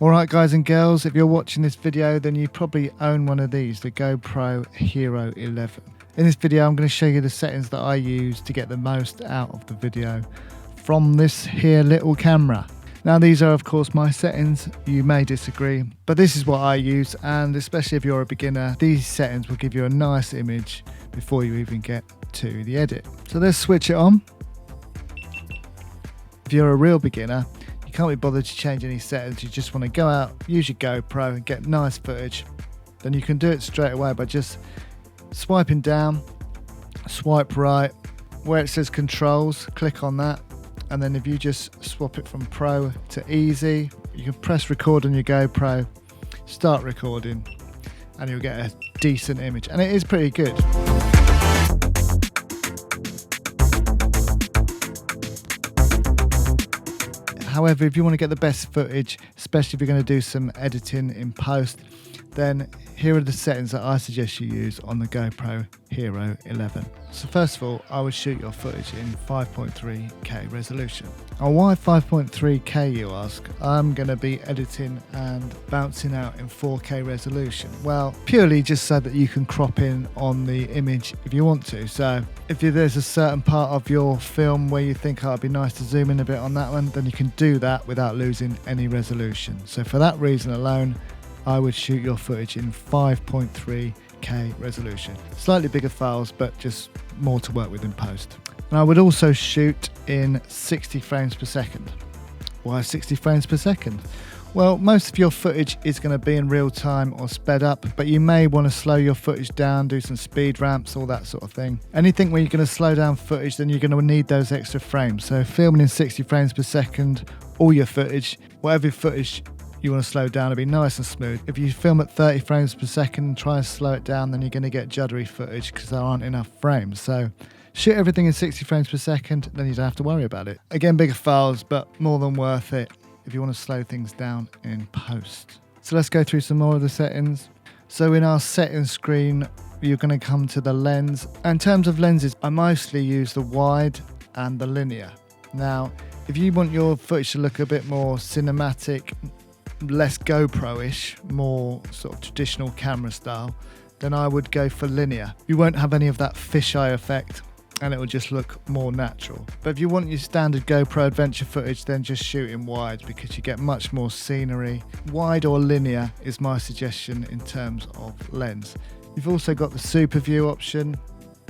Alright guys and girls, if you're watching this video then you probably own one of these, the GoPro Hero 11. In this video I'm going to show you the settings that I use to get the most out of the video from this here little camera. Now these are of course my settings, you may disagree, but this is what I use, and especially if you're a beginner, these settings will give you a nice image before you even get to the edit. So let's switch it on. If you're a real beginner, you can't be bothered to change any settings, you just want to go out, use your GoPro and get nice footage. Then you can do it straight away by just swiping down, swipe right, where it says controls, click on that, and then if you just swap it from Pro to Easy, you can press record on your GoPro, start recording, and you'll get a decent image, and it is pretty good. However, if you want to get the best footage, especially if you're going to do some editing in post, then here are the settings that I suggest you use on the GoPro Hero 11. So first of all, I would shoot your footage in 5.3K resolution. And why 5.3K, you ask? I'm going to be editing and bouncing out in 4K resolution. Well, purely just so that you can crop in on the image if you want to. So if there's a certain part of your film where you think, oh, it'd be nice to zoom in a bit on that one, then you can do that without losing any resolution. So for that reason alone, I would shoot your footage in 5.3K resolution. Slightly bigger files, but just more to work with in post. And I would also shoot in 60 frames per second. Why 60 frames per second? Well, most of your footage is going to be in real time or sped up, but you may want to slow your footage down, do some speed ramps, all that sort of thing. Anything where you're going to slow down footage, then you're going to need those extra frames. So filming in 60 frames per second, all your footage, whatever footage you want to slow down, it'll be nice and smooth. If you film at 30 frames per second and try and slow it down, then you're going to get juddery footage because there aren't enough frames. So shoot everything in 60 frames per second, then you don't have to worry about it. Again, bigger files, but more than worth it if you want to slow things down in post. So let's go through some more of the settings. So in our settings screen, you're going to come to the lens. In terms of lenses, I mostly use the wide and the linear. Now, if you want your footage to look a bit more cinematic, less GoPro-ish, more sort of traditional camera style, then I would go for linear. You won't have any of that fisheye effect and it will just look more natural. But if you want your standard GoPro adventure footage, then just shoot in wide because you get much more scenery. Wide or linear is my suggestion in terms of lens. You've also got the super view option,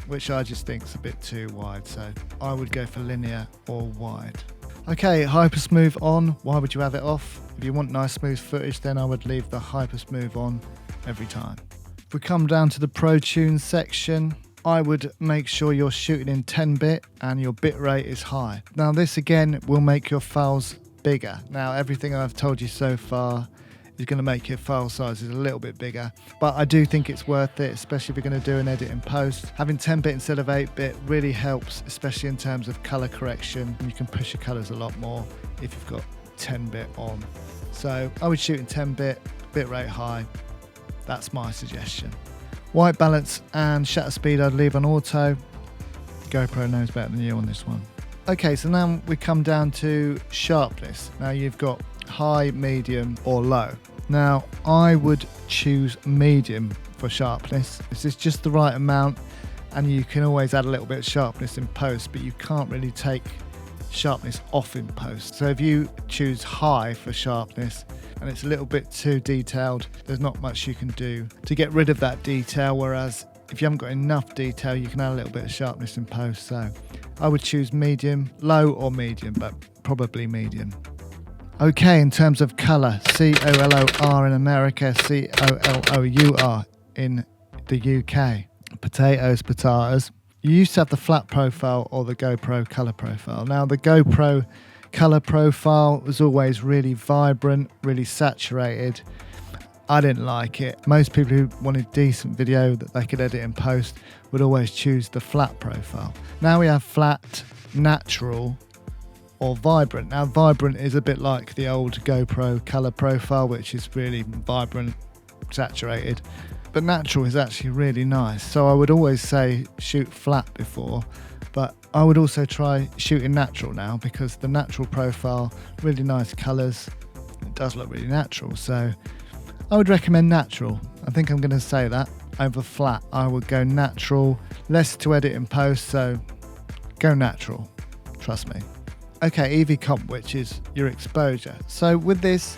which I just think is a bit too wide, so I would go for linear or wide. Okay, Hypersmooth on. Why would you have it off? If you want nice smooth footage, then I would leave the Hypersmooth on every time. If we come down to the Pro Tune section, I would make sure you're shooting in 10-bit and your bit rate is high. Now this again will make your files bigger. Now everything I've told you so far is going to make your file sizes a little bit bigger, but I do think it's worth it, especially if you're going to do an edit in post. Having 10-bit instead of 8-bit really helps, especially in terms of color correction. You can push your colors a lot more if you've got 10-bit on. So I would shoot in 10-bit, bitrate high. That's my suggestion. White balance and shutter speed I'd leave on auto. GoPro knows better than you on this one. Okay, so now we come down to sharpness. Now you've got high, medium or low. Now I would choose medium for sharpness. This is just the right amount, and you can always add a little bit of sharpness in post, but you can't really take sharpness off in post. So if you choose high for sharpness and it's a little bit too detailed, there's not much you can do to get rid of that detail, whereas if you haven't got enough detail, you can add a little bit of sharpness in post. So I would choose medium, low or medium, but probably medium. Okay, in terms of colour, COLOR in America, COLOUR in the UK. Potatoes. You used to have the flat profile or the GoPro colour profile. Now the GoPro colour profile was always really vibrant, really saturated. I didn't like it. Most people who wanted decent video that they could edit in post would always choose the flat profile. Now we have flat, natural, or vibrant. Now vibrant is a bit like the old GoPro colour profile, which is really vibrant, saturated, but natural is actually really nice. So I would always say shoot flat before, but I would also try shooting natural now, because the natural profile, really nice colours, It does look really natural, so I would recommend natural. I think I'm going to say that over flat. I would go natural, less to edit in post, so go natural, trust me. Okay, EV comp, which is your exposure. So with this,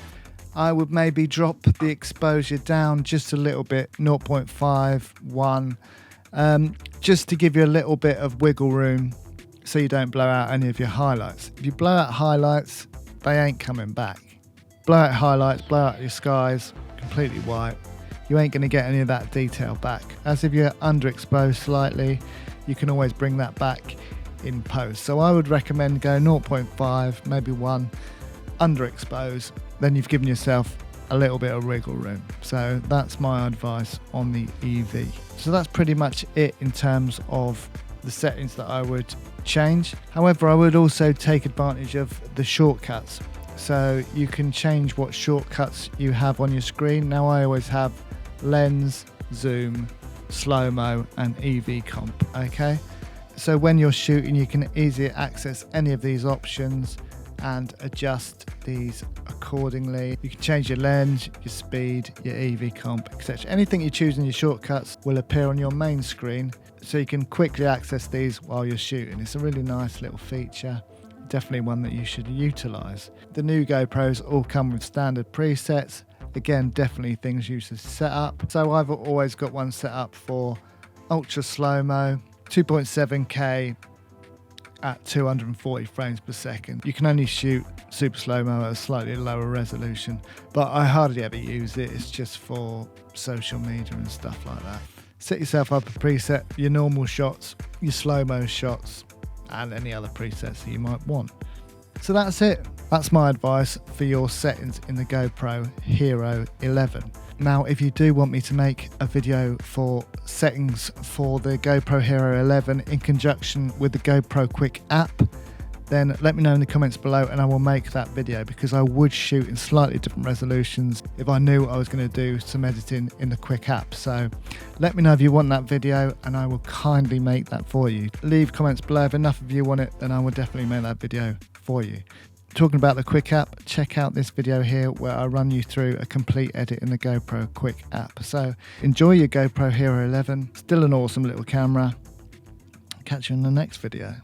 I would maybe drop the exposure down just a little bit, 0.5, 1, just to give you a little bit of wiggle room so you don't blow out any of your highlights. If you blow out highlights, they ain't coming back. Blow out highlights, blow out your skies, completely white. You ain't going to get any of that detail back. As if you're underexposed slightly, you can always bring that back in post. So I would recommend go 0.5, maybe 1, underexposed. Then you've given yourself a little bit of wiggle room. So that's my advice on the EV. So that's pretty much it in terms of the settings that I would change. However, I would also take advantage of the shortcuts. So you can change what shortcuts you have on your screen. Now I always have lens, zoom, slow-mo and EV comp, okay? So when you're shooting, you can easily access any of these options and adjust these accordingly. You can change your lens, your speed, your EV comp, etc. Anything you choose in your shortcuts will appear on your main screen, so you can quickly access these while you're shooting. It's a really nice little feature. Definitely one that you should utilize. The new GoPros all come with standard presets. Again, definitely things you should set up. So I've always got one set up for ultra slow-mo, 2.7K at 240 frames per second. You can only shoot super slow-mo at a slightly lower resolution, but I hardly ever use it. It's just for social media and stuff like that. Set yourself up a preset, your normal shots, your slow-mo shots, and any other presets that you might want. So that's it. That's my advice for your settings in the GoPro Hero 11. Now, if you do want me to make a video for settings for the GoPro Hero 11 in conjunction with the GoPro Quick app, then let me know in the comments below and I will make that video, because I would shoot in slightly different resolutions if I knew I was going to do some editing in the Quick app. So let me know if you want that video and I will kindly make that for you. Leave comments below. If enough of you want it, then I will definitely make that video for you. Talking about the Quick app, check out this video here where I run you through a complete edit in the GoPro Quick app. So enjoy your GoPro Hero 11. Still an awesome little camera. Catch you in the next video.